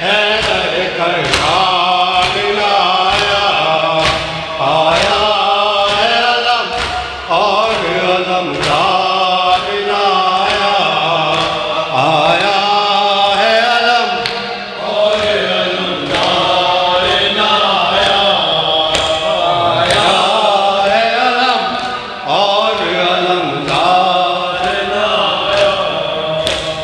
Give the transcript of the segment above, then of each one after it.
हैदर करनाल लाया, आया है अलम और अलमदार लाया, आया है अलम और अलमदार लाया, आया है अलम और अलमदार लाया।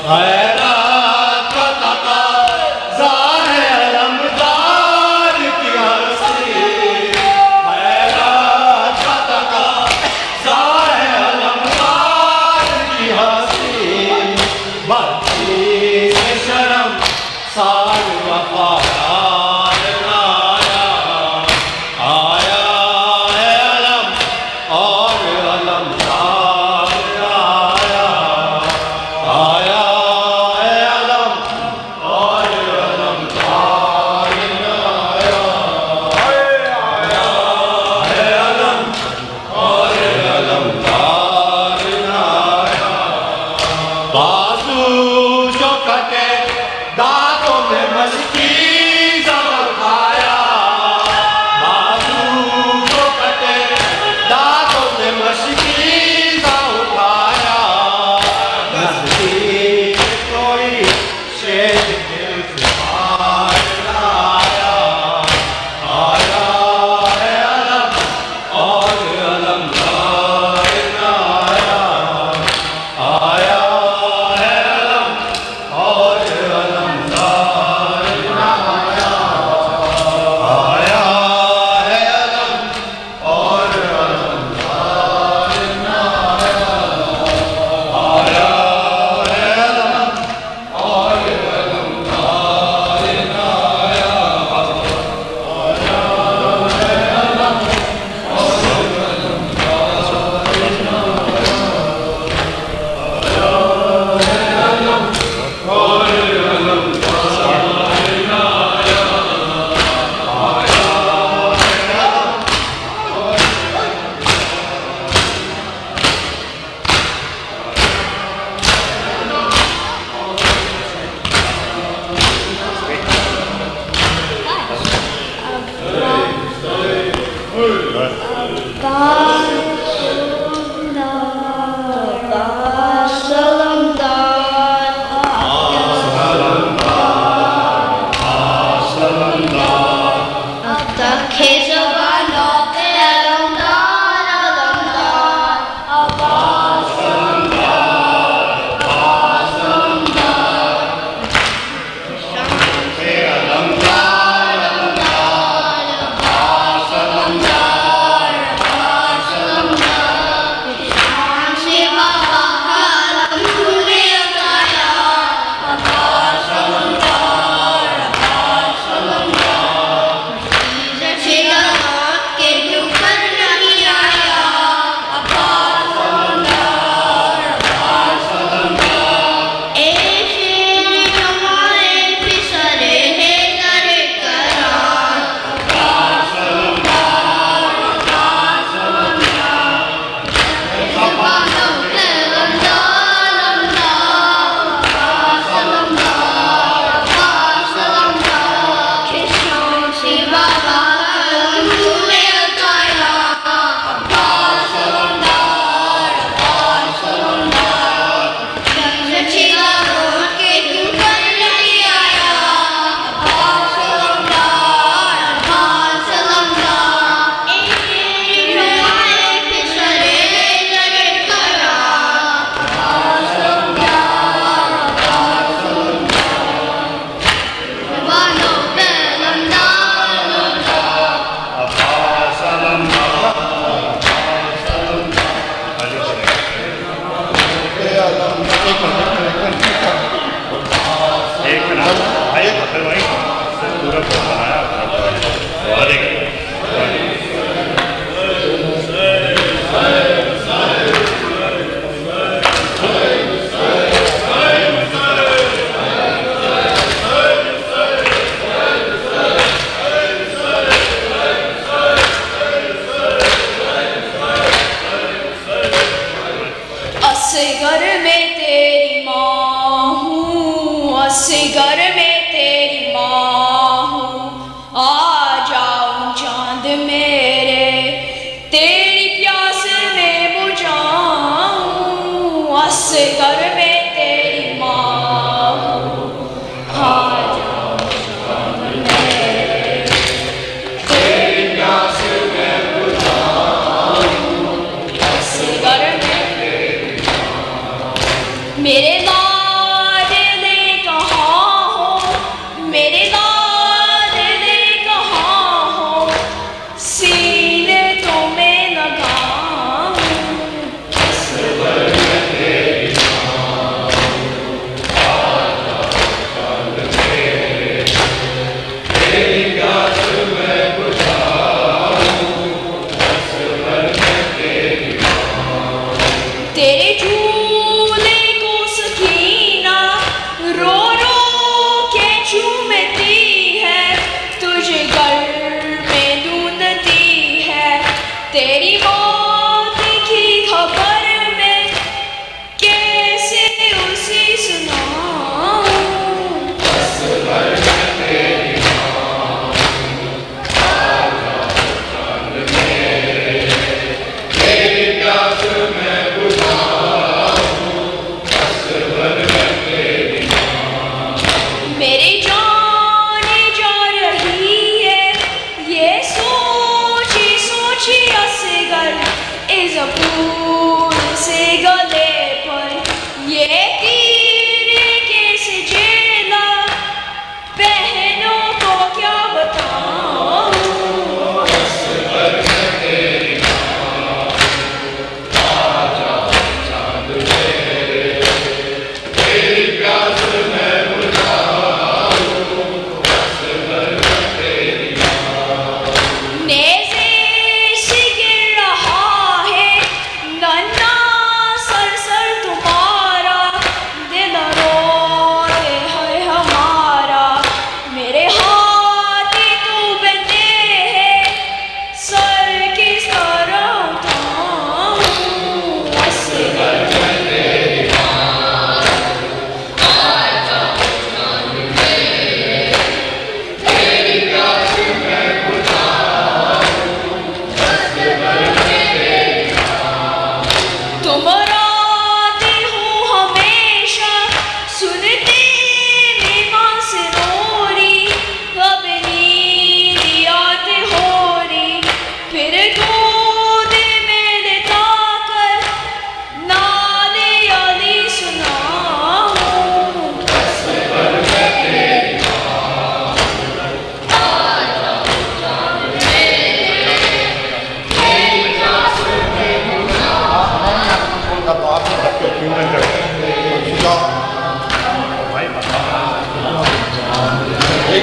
खैरात का तकाज़ा है अलमदार की हस्ती, खैरात का तकाज़ा है अलमदार की हस्ती, बच्ची शर्म सार वफादार लाया, आया है अलम और अलमदार लाया, आया है अलम और अलमदार लाया, आया है अलम और अलमदार लाया। बाजू जो कटे दांतों में मस्ती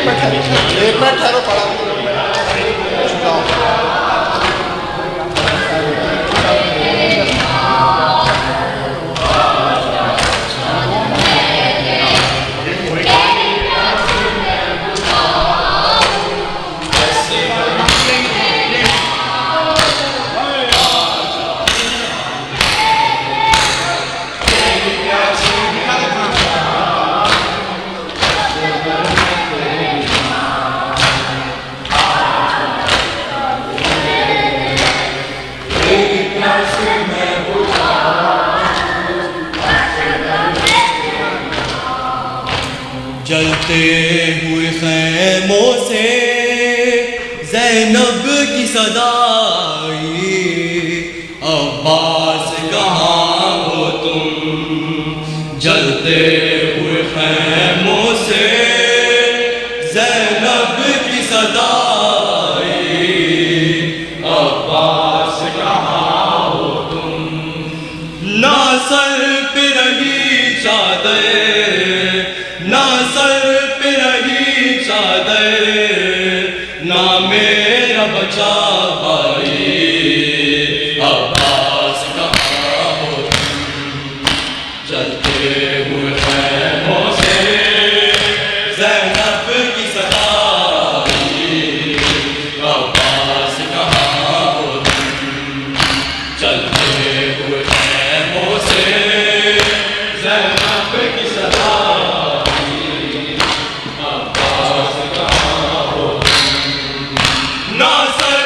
मिनट ठहरो पड़ा जलते हुए खैमों से ज़ैनब की सदाई, अब्बास कहाँ हो तुम। जलते हुए खैमों से ज़ैनब की सदाई, अब्बास कहाँ हो तुम। ना सर पे रही चादर, ना सर पे रही चादर, ना मेरा बचा भाई, अब्बास कहाँ हो तुम। चलते हुए खैमों से ज़ैनब की सदाई, अब्बास कहाँ हो तुम। चलते हुए खैमों से ज़ैनब की सदाई, अब्बास कहाँ हो तुम। ना सर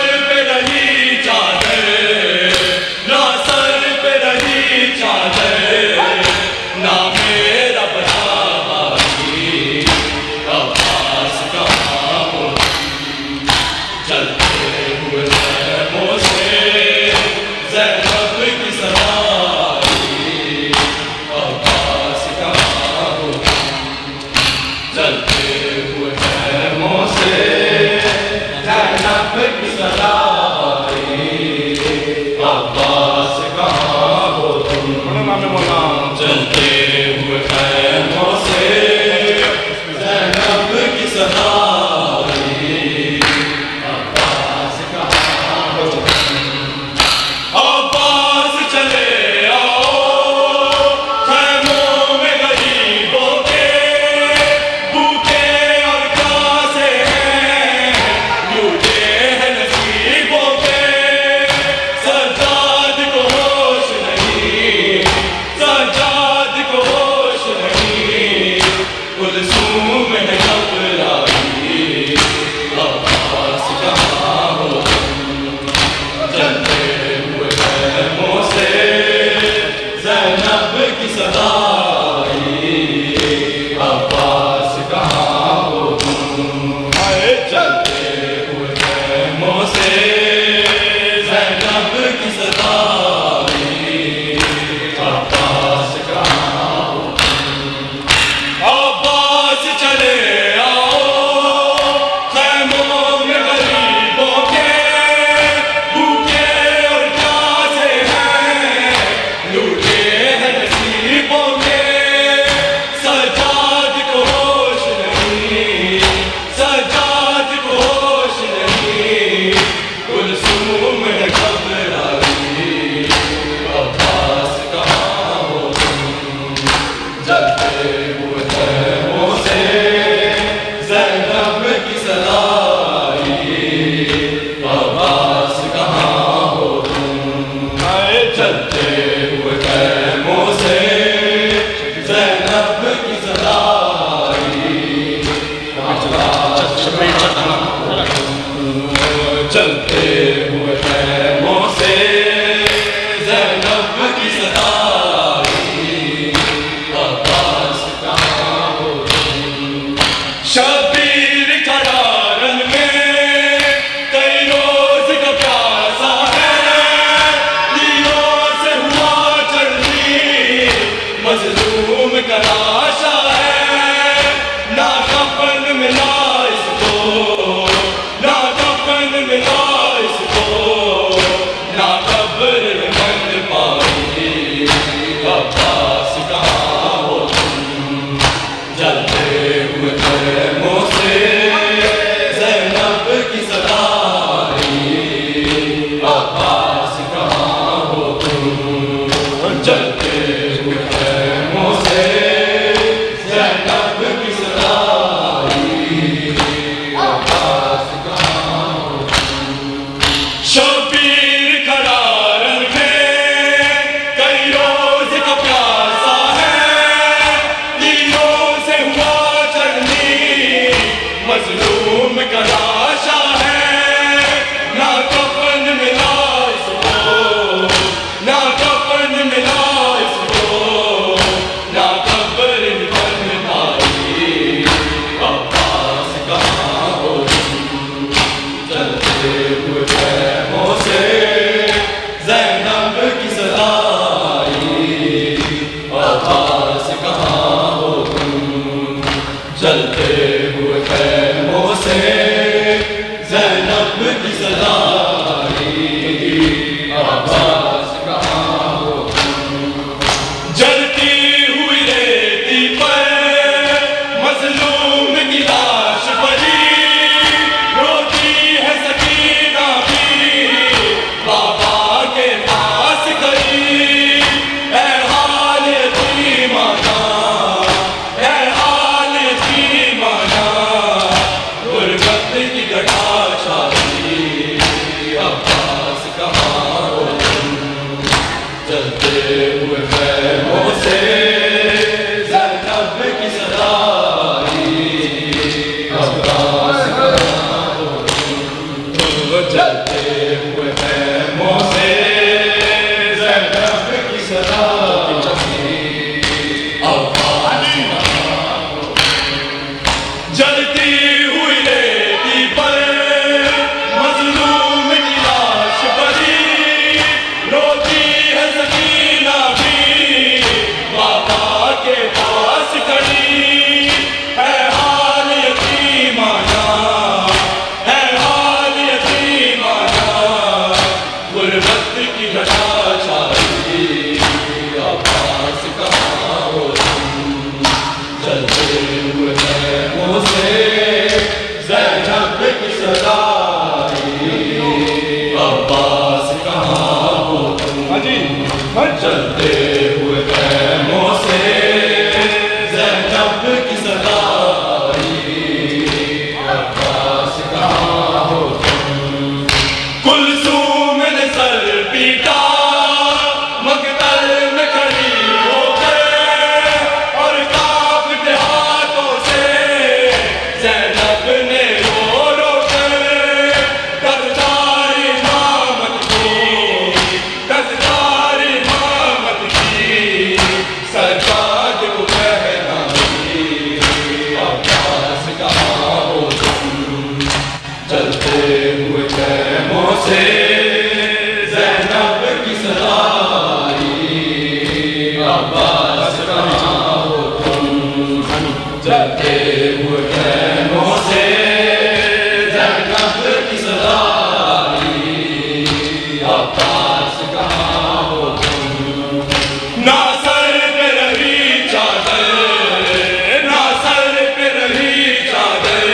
मजलूम का लाशा है, ना कफन मिला इसको, ना कफन मिला इसको, ना कब्र बन पाई। अब्बास कहाँ हो तुम, चलते हुए पैरों से ज़ैनब की सदा आई। अब्बास कहाँ हो तुम, चलते हुए पैरों से ज़ैनब की सदा आई। अब्बास कहाँ हो तुम, जलती हुई रेती पर मजलूम की लाश पड़ी, रोती है सकीना भी बाबा के पास गई। ऐ हाल यतीमाना, ऐ हाल यतीमाना, गुरबत की घटा छाती। अब्बास कहाँ हो तुम, चलते हुए पैरों से ज़ैनब की सदा आई। अब्बास कहाँ हो तुम, चलते हुए पैरों से ज़ैनब की सदा आई। अब्बास कहाँ हो तुम, जलती हुई रेती पर मजलूम की लाश पड़ी, रोती है सकीना भी बाबा के पास खड़ी। है हाल यतीमाना, है हाल यतीमाना, गुरबत की घटा छाई। अब्बास कहाँ हो तुम, चलते हुए पैरों से ज़ैनब की सदा आई। अब्बास कहाँ हो तुम, चलते हुए पैरों से ज़ैनब की सदा आई। अब्बास कहाँ हो तुम, कुलसूम ने सर पीटा मकतल में खड़ी होकर, और कांपते हाथों से ज़ैनब ने रो रो कर दस्तदार इमामत की, दस्तदार इमामत की सजाद को पहनाई। अब्बास कहाँ हो तुम, चलते हुए पैरों से ज़ैनब की सदा आई। अब्बास कहाँ हो तुम, चलते हुए पैरों से ज़ैनब की सदा आई। अब्बास कहाँ हो तुम, ना सर पे रही चादर, ना सर पे रही चादर,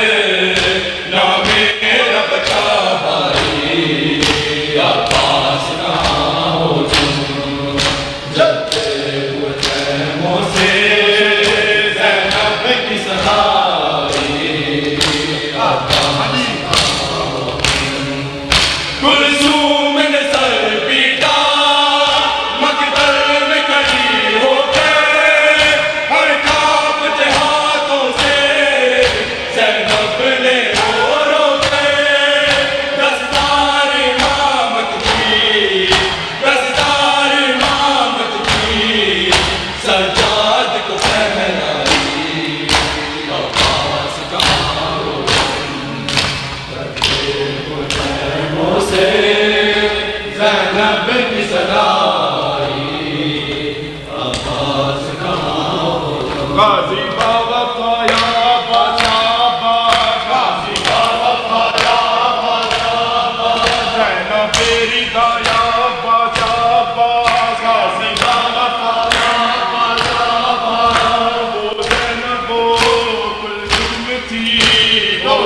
ना मेरा बचा भाई। अब्बास कहाँ हो तुम, चलते हुए पैरों से ज़ैनब की सदा आई। अब्बास कहाँ हो तुम, कुलसूम ने सर पीटा मकतल में खड़ी होकर, हर कांपते हाथों से ज़ैनब ने रो रो कर दस्तदार इमामत की, दस्तदार इमामत की सजाद को पहनाई। अब्बास कहाँ हो तुम, चलते हुए पैरों से ज़ैनब की सदा आई। अब्बास कहाँ हो तुम, गाजी बाबा पाया बाजा गाजी बाबा पाया बाजा ज़ैनब तेरी दाया बाजा गाजी बाबा पाया बाजा वो ज़ैनब वो कुलसूम थी, वो